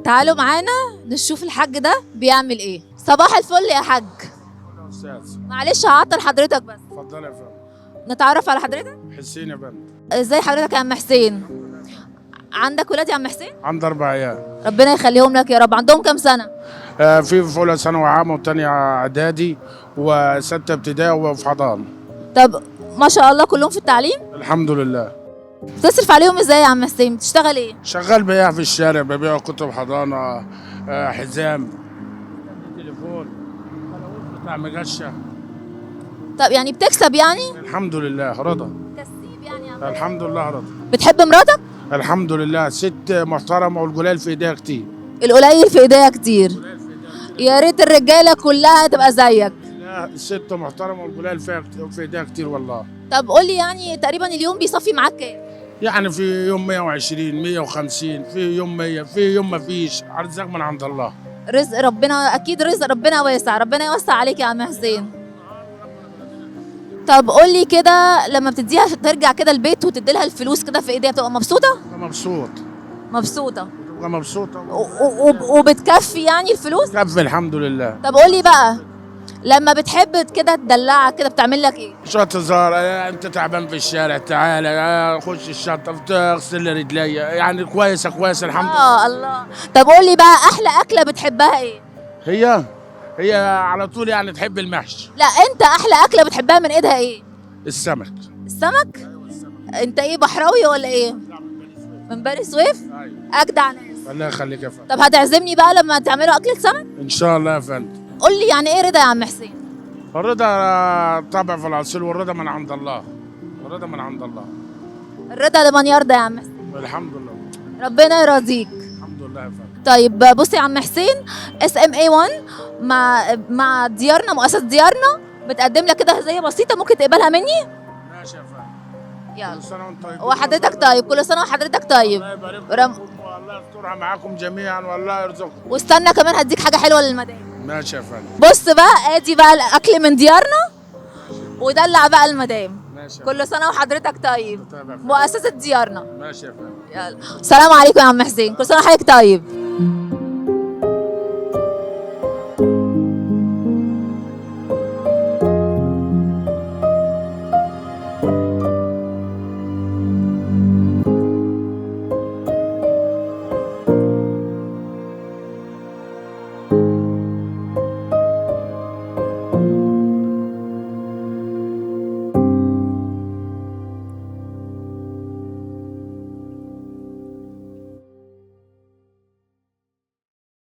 تعالوا معانا نشوف الحاج ده بيعمل ايه. صباح الفل يا حاج. استاذ معلش هعطل حضرتك بس اتفضل يا فندم. نتعرف على حضرتك. حسين يا فندم. ازاي حضرتك يا عم حسين؟ عندك ولاد يا عم حسين؟ عندي 4 عيال. ربنا يخليهم لك يا رب. عندهم كام سنة؟ في اولى ثانوي عام وثانيه اعدادي وسته ابتدائي وفي حضانه. طب ما شاء الله كلهم في التعليم؟ الحمد لله. بتصرف عليهم ازاي يا عم حسين؟ بتشتغل ايه؟ شغال بياع في الشارع، ببيع كتب حضانه، حزام، تليفون، خلاويص بتاع مجشه. طب يعني بتكسب يعني؟ الحمد لله رضا. كسيب يعني يا عم. الحمد لله رضا. بتحب مراتك؟ الحمد لله ست محترمه والجلال في ايديها كتير. القليل في ايديها كتير. يا ريت الرجاله كلها تبقى زيك. لا الست محترمه والجلال في ايديها كتير والله. طب قول لي يعني تقريبا اليوم بيصفي معاك كام؟ يعني في يوم 120 150، في يوم 100، في يوم ما فيش، ارزاق من عند الله. رزق ربنا اكيد، رزق ربنا واسع، ربنا يوسع عليك يا عم حسين. طب قول لي كده، لما بتديها ترجع كده البيت وتدي لها الفلوس كده في ايديها بتبقى مبسوطه؟ أنا مبسوط. مبسوطه. بتبقى مبسوطة. وبتكفي يعني الفلوس؟ كفي الحمد لله. طب قول لي بقى، لما بتحب كده تدلعك كده بتعمل لك ايه؟ شوية هزار، انت تعبان في الشارع تعالى، خش الشنطة تغسل لي رجلي، يعني كويسة كويسة الحمد لله. الله. طب قول لي بقى، احلى اكله بتحبها ايه؟ هي على طول يعني تحب المحشي. لا انت احلى اكله بتحبها من ايدها ايه؟ السمك. السمك؟ انت ايه بحراوي ولا ايه؟ من بني سويف؟ ايوه. اجدع ناس. الله يخليك يا فندم. طب هتعزمني بقى لما تعملوا اكلة سمك؟ ان شاء الله يا فندم. قول لي يعني ايه رضا يا عم حسين؟ الرضا طبع في الاصيل، والرضا من عند الله. الرضا من عند الله. الرضا لمن يرضى يا عم حسين. الحمد لله. ربنا يرضيك. الحمد لله يا فندم. طيب بص يا عم حسين، SMA 1 مع ديارنا، مؤسسة ديارنا بتقدم لك كده هدية بسيطة، ممكن تقبلها مني؟ ماشي يا فندم. يلا. كل سنة وانت طيب. وحضرتك طيب، كل سنة وحضرتك طيب. الله يبارك رم... فيكم والله يسترها معاكم جميعا والله يرزقكم. واستنى كمان هديك حاجة حلوة للمدام. ماشي يا فندم. بص بقى، ادي بقى الاكل من ديارنا، ودلع بقى المدام. ماشي يا كل سنة وحضرتك طيب. طيب يا فندم. مؤسسة ديارنا. ماشي يا فندم. يلا. السلام عليكم يا عم حسين، كل سنة وحضرتك طيب.